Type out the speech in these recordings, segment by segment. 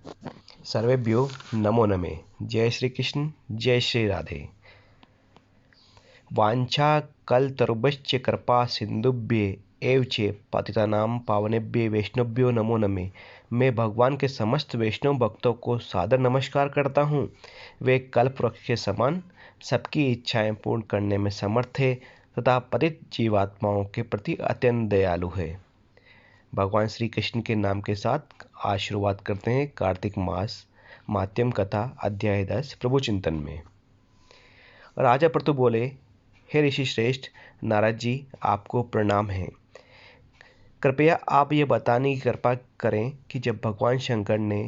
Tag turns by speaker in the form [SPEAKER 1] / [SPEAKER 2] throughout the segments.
[SPEAKER 1] सर्वेभ्यो नमो नमः। जय श्री कृष्ण, जय श्री राधे। वाञ्छा कल्पतरुभ्यश्च कृपा सिन्धुभ्य एव च पतितानां पावनेभ्य वैष्णवेभ्यो नमो नमः। मैं भगवान के समस्त वैष्णव भक्तों को सादर नमस्कार करता हूँ। वे कल्प वृक्ष के समान सबकी इच्छाएं पूर्ण करने में समर्थ है तथा पतित जीवात्माओं के प्रति अत्यंत दयालु है। भगवान श्री कृष्ण के नाम के साथ आज शुरुआत करते हैं कार्तिक मास माध्यम कथा अध्याय 10 प्रभु चिंतन में। राजा पृथु बोले, हे ऋषि श्रेष्ठ नारद जी, आपको प्रणाम है। कृपया आप ये बताने की कृपा करें कि जब भगवान शंकर ने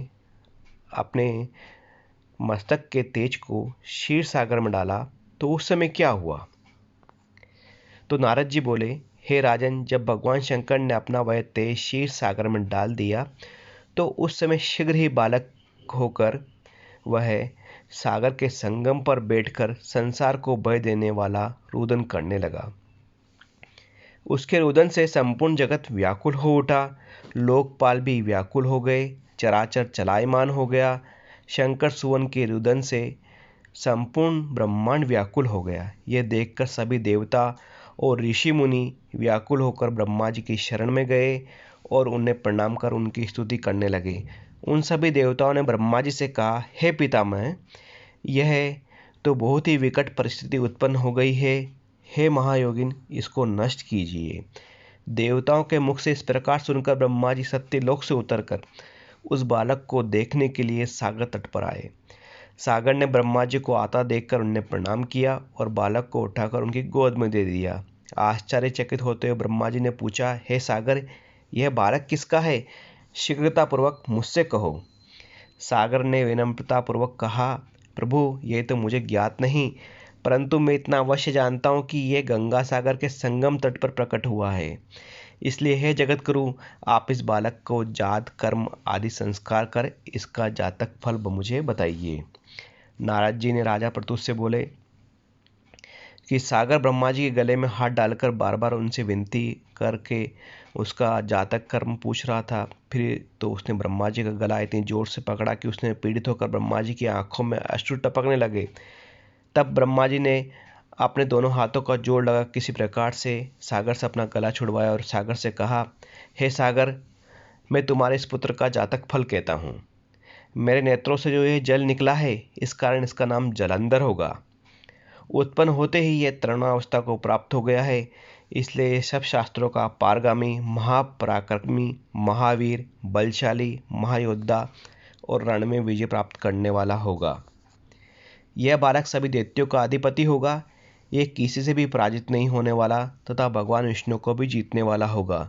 [SPEAKER 1] अपने मस्तक के तेज को क्षीर सागर में डाला तो उस समय क्या हुआ। तो नारद जी बोले, हे राजन, जब भगवान शंकर ने अपना वह तेज क्षीर सागर में डाल दिया तो उस समय शीघ्र ही बालक होकर वह सागर के संगम पर बैठकर संसार को भय देने वाला रुदन करने लगा। उसके रुदन से संपूर्ण जगत व्याकुल हो उठा, लोकपाल भी व्याकुल हो गए, चराचर चलायमान हो गया। शंकर सुवन के रुदन से संपूर्ण ब्रह्मांड व्याकुल हो गया। यह देखकर सभी देवता और ऋषि मुनि व्याकुल होकर ब्रह्मा जी की शरण में गए और उन्हें प्रणाम कर उनकी स्तुति करने लगे। उन सभी देवताओं ने ब्रह्मा जी से कहा, हे पितामह, यह तो बहुत ही विकट परिस्थिति उत्पन्न हो गई है। हे महायोगिन, इसको नष्ट कीजिए। देवताओं के मुख से इस प्रकार सुनकर ब्रह्मा जी सत्यलोक से उतरकर उस बालक को देखने के लिए सागर तट पर आए। सागर ने ब्रह्मा जी को आता देखकर उन्हें प्रणाम किया और बालक को उठाकर उनकी गोद में दे दिया। आश्चर्यचकित होते हुए ब्रह्मा जी ने पूछा, हे सागर, यह बालक किसका है? शीघ्रतापूर्वक मुझसे कहो। सागर ने विनम्रतापूर्वक कहा, प्रभु, यह तो मुझे ज्ञात नहीं, परंतु मैं इतना अवश्य जानता हूँ कि यह गंगा सागर के संगम तट पर प्रकट हुआ है। इसलिए हे जगतगुरु, आप इस बालक को जात कर्म आदि संस्कार कर इसका जातक फल मुझे बताइए। नारद जी ने राजा पृथु से बोले कि सागर ब्रह्मा जी के गले में हाथ डालकर बार बार उनसे विनती करके उसका जातक कर्म पूछ रहा था। फिर तो उसने ब्रह्मा जी का गला इतनी जोर से पकड़ा कि उसने पीड़ित होकर ब्रह्मा जी की आंखों में अश्रु टपकने लगे। तब ब्रह्मा जी ने अपने दोनों हाथों का जोड़ लगा किसी प्रकार से सागर से अपना गला छुड़वाया और सागर से कहा, हे सागर, मैं तुम्हारे इस पुत्र का जातक फल कहता हूँ। मेरे नेत्रों से जो यह जल निकला है, इस कारण इसका नाम जलंधर होगा। उत्पन्न होते ही यह तरुणावस्था को प्राप्त हो गया है, इसलिए सब शास्त्रों का पारगामी, महापराक्रमी, महावीर, बलशाली, महायोद्धा और रण में विजय प्राप्त करने वाला होगा। यह बालक सभी दैत्यों का अधिपति होगा। यह किसी से भी पराजित नहीं होने वाला तथा भगवान विष्णु को भी जीतने वाला होगा।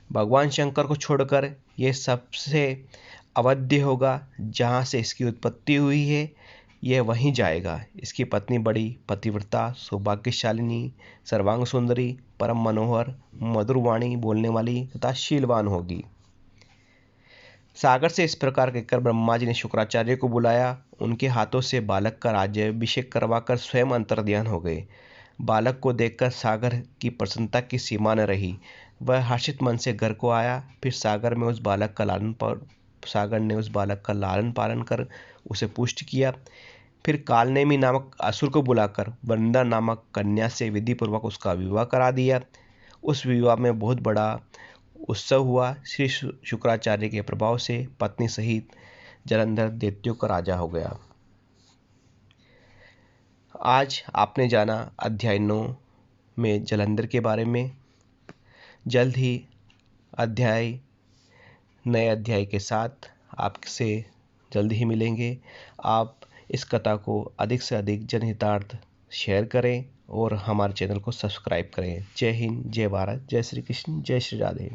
[SPEAKER 1] भगवान शंकर को छोड़कर यह सबसे अवध्य होगा। जहाँ से इसकी उत्पत्ति हुई है, यह वहीं जाएगा। इसकी पत्नी बड़ी पतिव्रता, सौभाग्यशालिनी, सर्वांग सुंदरी, परम मनोहर, मधुर वाणी बोलने वाली तथा शीलवान होगी। सागर से इस प्रकार कहकर ब्रह्मा जी ने शुक्राचार्य को बुलाया। उनके हाथों से बालक का राज्याभिषेक करवाकर स्वयं अंतर्ध्यान हो गए। बालक को देखकर सागर की प्रसन्नता की सीमा न रही। वह हर्षित मन से घर को आया। फिर सागर ने उस बालक का लालन पालन कर उसे पुष्ट किया। फिर कालनेमी नामक असुर को बुलाकर वृंदा नामक कन्या से विधि पूर्वक उसका विवाह करा दिया। उस विवाह में बहुत बड़ा उत्सव हुआ। श्री शुक्राचार्य के प्रभाव से पत्नी सहित जलंधर दैत्यों का राजा हो गया। आज आपने जाना अध्याय 9 में जलंधर के बारे में। जल्द ही नए अध्याय के साथ आपसे जल्द ही मिलेंगे। आप इस कथा को अधिक से अधिक जनहितार्थ शेयर करें और हमारे चैनल को सब्सक्राइब करें। जय हिंद, जय भारत, जय श्री कृष्ण, जय श्री राधे।